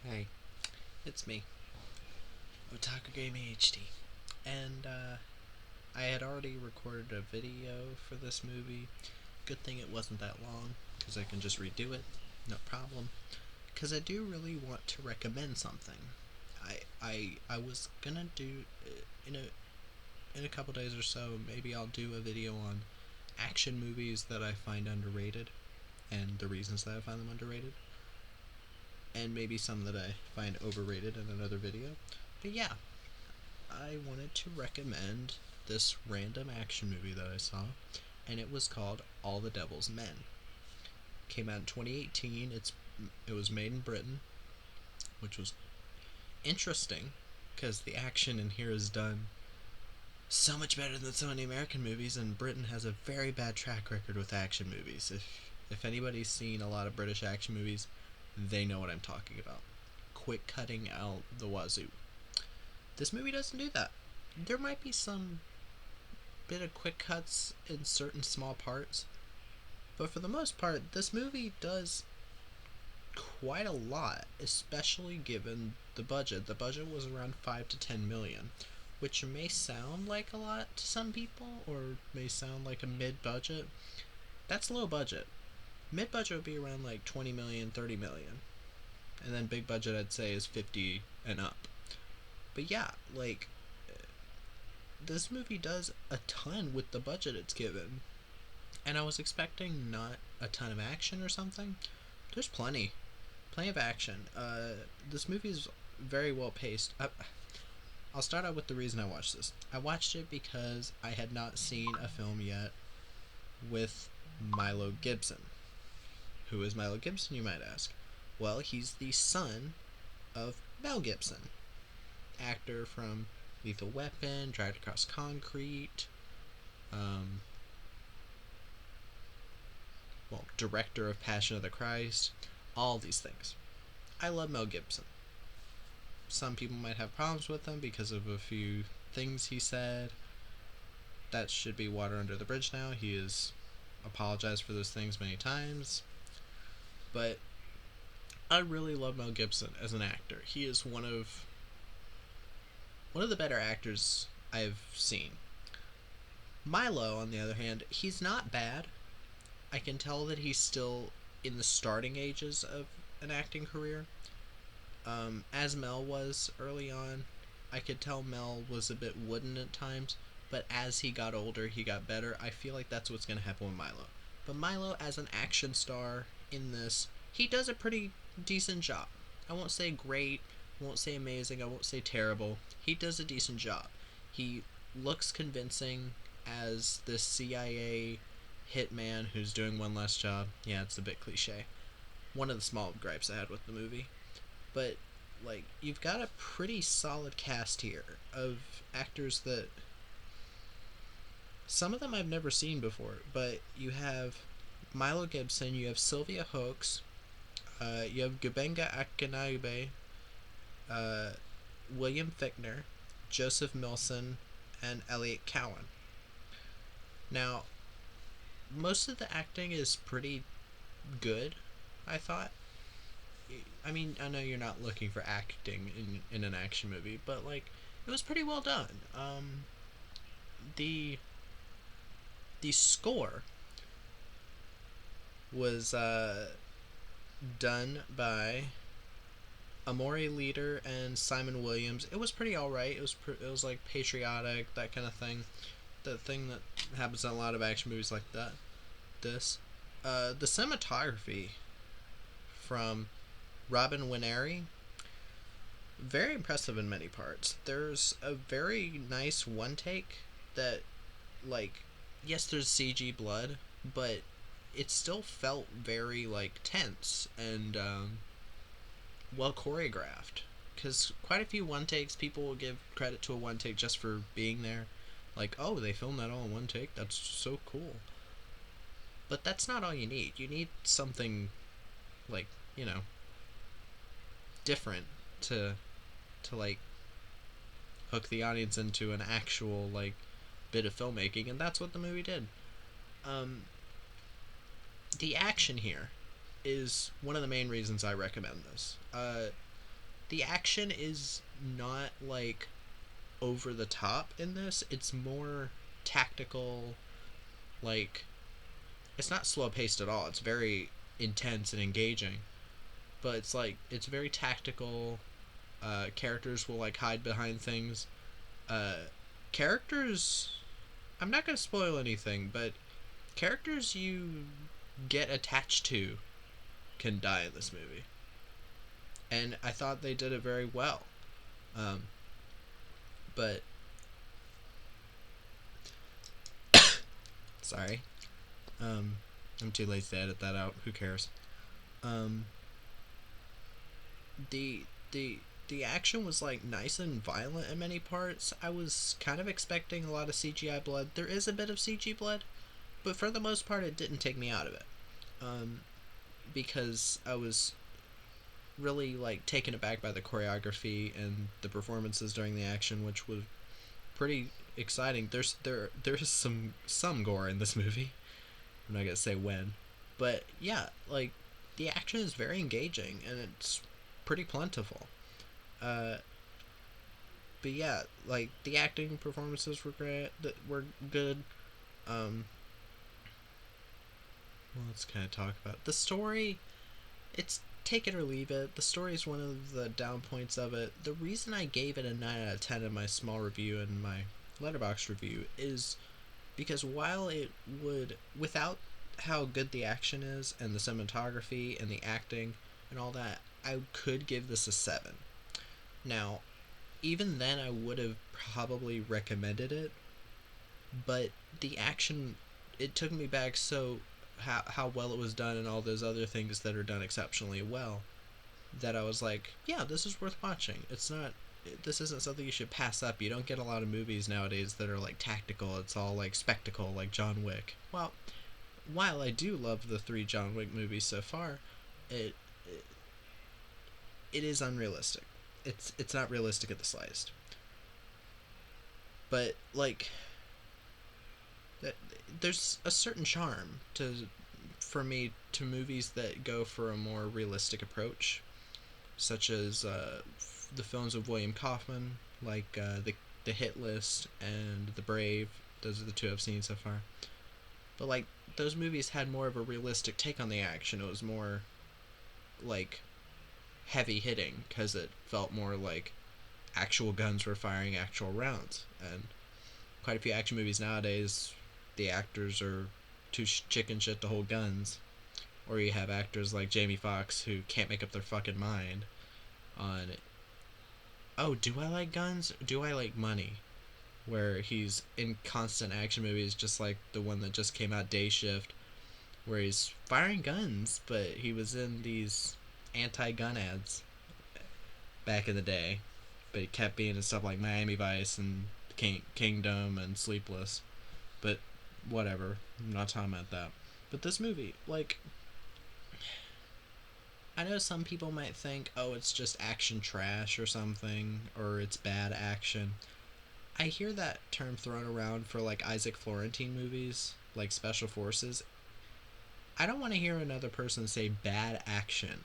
Hey, it's me, Otaku Gaming HD. And I had already recorded a video for this movie. Good thing it wasn't that long, because I can just redo it, no problem. Because I do really want to recommend something. I was gonna do in a couple days or so. Maybe I'll do a video on action movies that I find underrated, and the reasons that I find them underrated, and maybe some that I find overrated in another video. But yeah, I wanted to recommend this random action movie that I saw, and it was called All the Devil's Men. Came out in 2018. It was made in Britain, which was interesting because the action in here is done so much better than so many American movies, and Britain has a very bad track record with action movies. If anybody's seen a lot of British action movies, they know what I'm talking about. Quick cutting out the wazoo. This movie doesn't do that. There might be some bit of quick cuts in certain small parts, but for the most part, this movie does quite a lot, especially given the budget. The budget was around 5 to 10 million, which may sound like a lot to some people, or may sound like a mid budget. That's low budget. Mid budget would be around like 20 million, 30 million. And then big budget, I'd say, is 50 and up. But yeah, like, this movie does a ton with the budget it's given. And I was expecting not a ton of action or something. There's plenty of action. This movie is very well paced. I'll start out with the reason I watched this. I watched it because I had not seen a film yet with Milo Gibson. Who is Milo Gibson, you might ask? Well, he's the son of Mel Gibson, actor from Lethal Weapon, Dragged Across Concrete, um, director of Passion of the Christ, all these things. I love Mel Gibson. Some people might have problems with him because of a few things he said. That should be water under the bridge now. He has apologized for those things many times. But I really love Mel Gibson as an actor. He is one of the better actors I've seen. Milo, on the other hand, he's not bad. I can tell that he's still in the starting ages of an acting career. As Mel was early on, I could tell Mel was a bit wooden at times, but as he got older, he got better. I feel like that's what's going to happen with Milo. But Milo, as an action star in this, he does a pretty decent job. I won't say great, I won't say amazing, I won't say terrible. He does a decent job. He looks convincing as this CIA hitman who's doing one last job. Yeah, it's a bit cliche. One of the small gripes I had with the movie. But, like, you've got a pretty solid cast here of actors that some of them I've never seen before, but you have Milo Gibson, you have Sylvia Hoeks, you have Gubenga Akinabe, uh, William Fichtner, Joseph Milson, and Elliot Cowan. Now, most of the acting is pretty good, I thought. I mean, I know you're not looking for acting in an action movie, but, like, it was pretty well done. The the score was done by Amore Leader and Simon Williams. It was pretty alright. It was like patriotic, that kind of thing. The thing that happens in a lot of action movies like that. This, the cinematography from Robin Winery, very impressive in many parts. There's a very nice one take that, like, yes, there's CG blood, but it still felt very, like, tense and well choreographed. Because quite a few one takes, people will give credit to a one take just for being there. Like, oh, they filmed that all in one take? That's so cool. But that's not all you need. You need something, like, different to like hook the audience into an actual, like, bit of filmmaking, and that's what the movie did. Um, the action here is one of the main reasons I recommend this. the action is not like over the top in this. It's more tactical. Like, it's not slow paced at all. It's very intense and engaging, but it's like it's very tactical. Characters will like hide behind things. Uh, Characters. I'm not gonna spoil anything, but characters you get attached to can die in this movie, and I thought they did it very well. Um, but sorry, um, I'm too lazy to edit that out. Who cares? Um, the the the action was like nice and violent in many parts. I was kind of expecting a lot of CGI blood. There is a bit of CG blood, but for the most part, it didn't take me out of it. Um, because I was really like taken aback by the choreography and the performances during the action, which was pretty exciting. There's some gore in this movie. I'm not gonna say when, but yeah, like the action is very engaging and it's pretty plentiful. Uh, but yeah, like the acting performances were great. That were good. Um, well, let's kind of talk about the story. It's take it or leave it. The story is one of the down points of it. The reason I gave it a 9 out of 10 in my small review and my letterbox review is because while it would, without how good the action is and the cinematography and the acting and all that, I could give this a 7. Now, even then, I would have probably recommended it, but the action, it took me back so how well it was done and all those other things that are done exceptionally well that I was like, yeah, this is worth watching. It's not, this isn't something you should pass up. You don't get a lot of movies nowadays that are like tactical. It's all like spectacle, like John Wick. Well, while I do love the 3 John Wick movies so far, it, it is unrealistic. It's not realistic at the slightest. But like, there's a certain charm to for me to movies that go for a more realistic approach, such as the films of William Kaufman, like the Hit List and The Brave. Those are the 2 I've seen so far. But like those movies had more of a realistic take on the action. It was more like heavy hitting because it felt more like actual guns were firing actual rounds. And quite a few action movies nowadays, the actors are too chicken shit to hold guns. Or you have actors like Jamie Foxx who can't make up their fucking mind on, oh, do I like guns? Do I like money? Where he's in constant action movies, just like the one that just came out, Day Shift, where he's firing guns, but he was in these anti-gun ads back in the day. But he kept being in stuff like Miami Vice and Kingdom and Sleepless. But whatever, I'm not talking about that. But this movie, like, I know some people might think, oh, it's just action trash or something, or it's bad action. I hear that term thrown around for like Isaac Florentine movies, like Special Forces. I don't want to hear another person say bad action.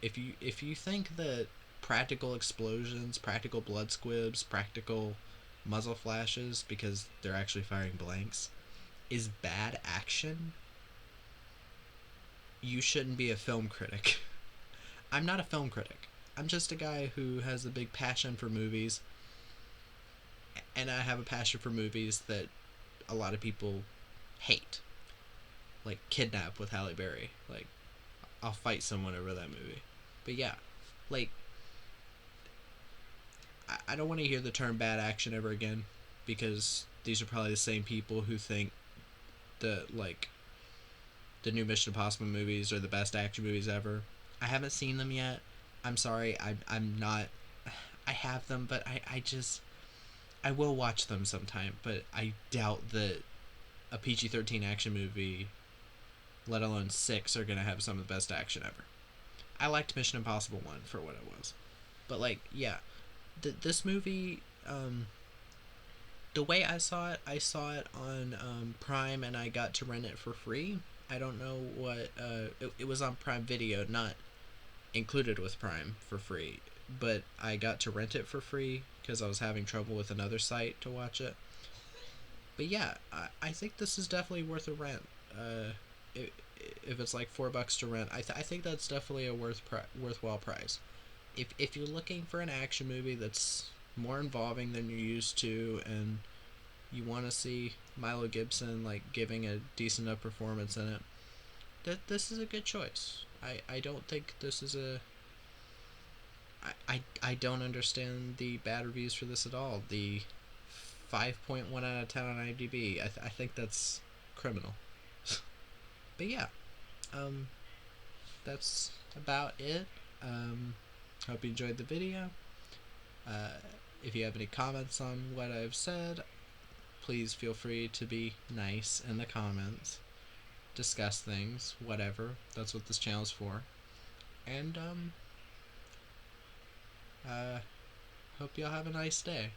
If you think that practical explosions, practical blood squibs, practical muzzle flashes because they're actually firing blanks is bad action, you shouldn't be a film critic. I'm not a film critic. I'm just a guy who has a big passion for movies, and I have a passion for movies that a lot of people hate. Like Kidnap with Halle Berry. Like, I'll fight someone over that movie. But yeah, like, I don't want to hear the term bad action ever again, because these are probably the same people who think that, like, the new Mission Impossible movies are the best action movies ever. I haven't seen them yet. I'm sorry. I'm not. I have them, but I just. I will watch them sometime, but I doubt that a PG-13 action movie, let alone 6, are going to have some of the best action ever. I liked Mission Impossible 1 for what it was. But, like, yeah. This movie, the way I saw it on Prime, and I got to rent it for free. I don't know what, it was on Prime Video, not included with Prime for free. but I got to rent it for free because I was having trouble with another site to watch it. But yeah, I think this is definitely worth a rent. If it's like $4 to rent, I think that's definitely a worthwhile price. If you're looking for an action movie that's more involving than you're used to, and you want to see Milo Gibson like giving a decent enough performance in it, this is a good choice. I don't think this is a I don't understand the bad reviews for this at all. The 5.1 out of 10 on IMDb. I think that's criminal. But yeah, um, that's about it. Hope you enjoyed the video. Uh, if you have any comments on what I've said, please feel free to be nice in the comments. Discuss things, whatever. That's what this channel's for. And, hope y'all have a nice day.